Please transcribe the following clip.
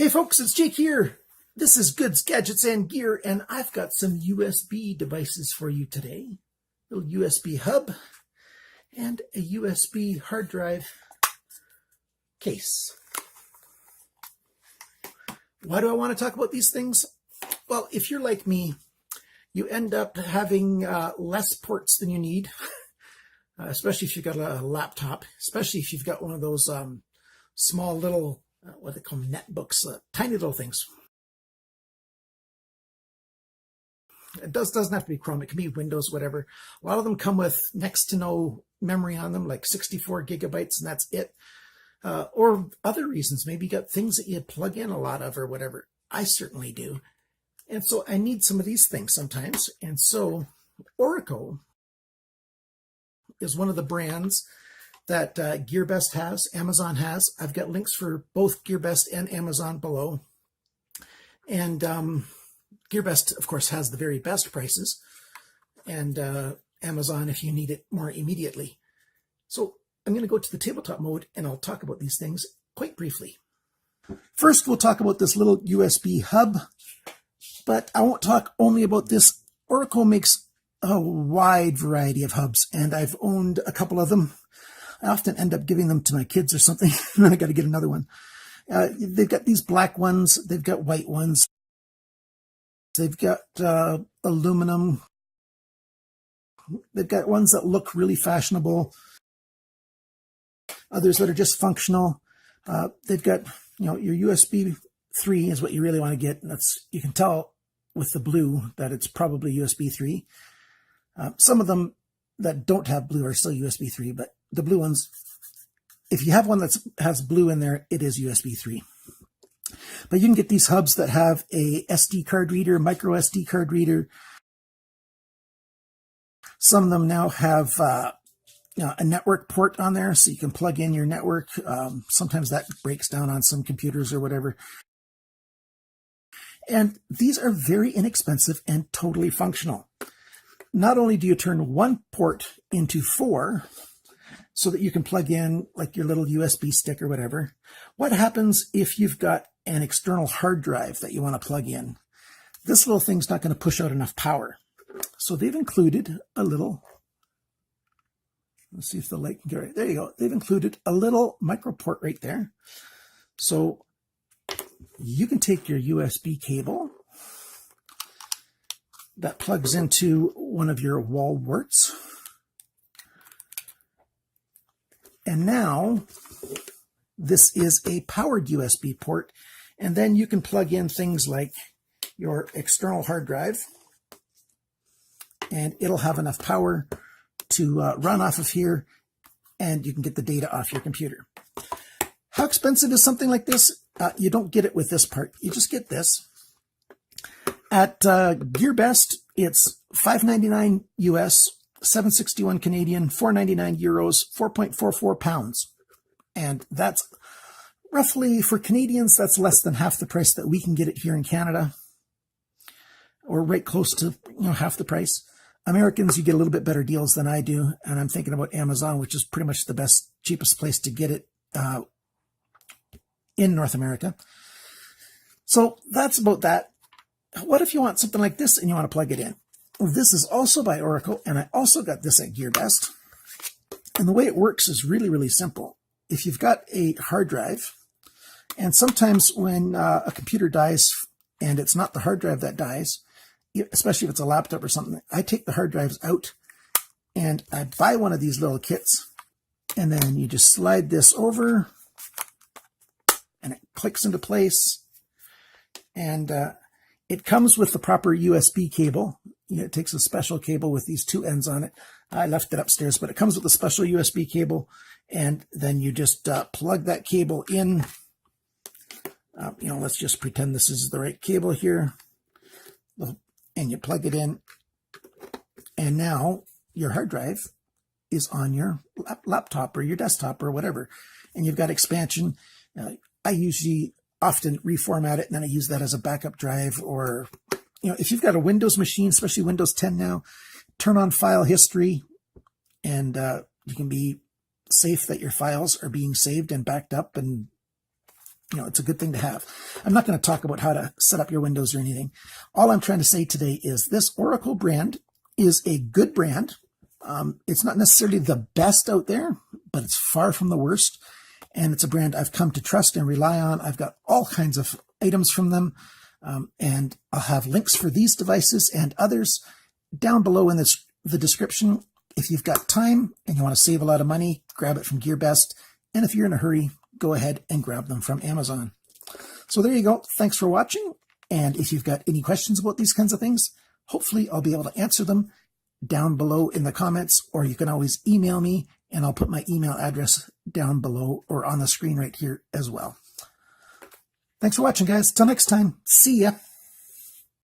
Hey folks, it's Jake here. This is Goods, Gadgets, and Gear, and I've got some USB devices for you today. A little USB hub and a USB hard drive case. Why do I want to talk about these things? Well, if you're like me, you end up having less ports than you need, especially if you've got a laptop, especially if you've got one of those small little what they call netbooks, tiny little things. It doesn't have to be Chrome. It can be Windows, whatever. A lot of them come with next to no memory on them, like 64 gigabytes, and that's it. Or other reasons. Maybe you got things that you plug in a lot of or whatever. I certainly do. And so I need some of these things sometimes. And so Orico is one of the brands that GearBest has, Amazon has. I've got links for both GearBest and Amazon below. And GearBest, of course, has the very best prices. And Amazon if you need it more immediately. So I'm going to go to the tabletop mode and I'll talk about these things quite briefly. First, we'll talk about this little USB hub. But I won't talk only about this. Orico makes a wide variety of hubs, and I've owned a couple of them. I often end up giving them to my kids or something, and then I got to get another one. They've got these black ones. They've got white ones. They've got aluminum. They've got ones that look really fashionable. Others that are just functional. They've got, your USB 3 is what you really want to get. And you can tell with the blue that it's probably USB 3. Some of them that don't have blue are still USB 3, but the blue ones, if you have one that has blue in there, it is USB 3. But you can get these hubs that have a SD card reader, micro SD card reader. Some of them now have a network port on there, so you can plug in your network. Sometimes that breaks down on some computers or whatever. And these are very inexpensive and totally functional. Not only do you turn one port into 4, so that you can plug in like your little USB stick or whatever. What happens if you've got an external hard drive that you want to plug in? This little thing's not going to push out enough power. So they've included a little, let's see if the light can get right. There you go. They've included a little micro port right there. So you can take your USB cable that plugs into one of your wall warts. And now this is a powered USB port. And then you can plug in things like your external hard drive. And it'll have enough power to run off of here. And you can get the data off your computer. How expensive is something like this? You don't get it with this part. You just get this. At GearBest, it's $5.99 US, 761 Canadian, 4.99 euros, 4.44 pounds. And that's roughly, for Canadians, that's less than half the price that we can get it here in Canada. Or right close to, half the price. Americans, you get a little bit better deals than I do. And I'm thinking about Amazon, which is pretty much the best, cheapest place to get it in North America. So that's about that. What if you want something like this and you want to plug it in? Well, this is also by Orico, and I also got this at GearBest. And the way it works is really, really simple. If you've got a hard drive, and sometimes when a computer dies and it's not the hard drive that dies, especially if it's a laptop or something, I take the hard drives out and I buy one of these little kits, and then you just slide this over and it clicks into place. And it comes with the proper USB cable. It takes a special cable with these 2 ends on it. I left it upstairs, but it comes with a special USB cable. And then you just plug that cable in. Let's just pretend this is the right cable here. And you plug it in. And now your hard drive is on your laptop or your desktop or whatever. And you've got expansion. I usually often reformat it, and then I use that as a backup drive. Or, if you've got a Windows machine, especially Windows 10 now, turn on file history, and you can be safe that your files are being saved and backed up and it's a good thing to have. I'm not going to talk about how to set up your Windows or anything. All I'm trying to say today is this Orico brand is a good brand. It's not necessarily the best out there, but it's far from the worst. And it's a brand I've come to trust and rely on. I've got all kinds of items from them. And I'll have links for these devices and others down below in the description. If you've got time and you want to save a lot of money, grab it from GearBest. And if you're in a hurry, go ahead and grab them from Amazon. So there you go. Thanks for watching. And if you've got any questions about these kinds of things, hopefully I'll be able to answer them down below in the comments, or you can always email me, and I'll put my email address down below or on the screen right here as well. Thanks for watching, guys. Till next time. See ya.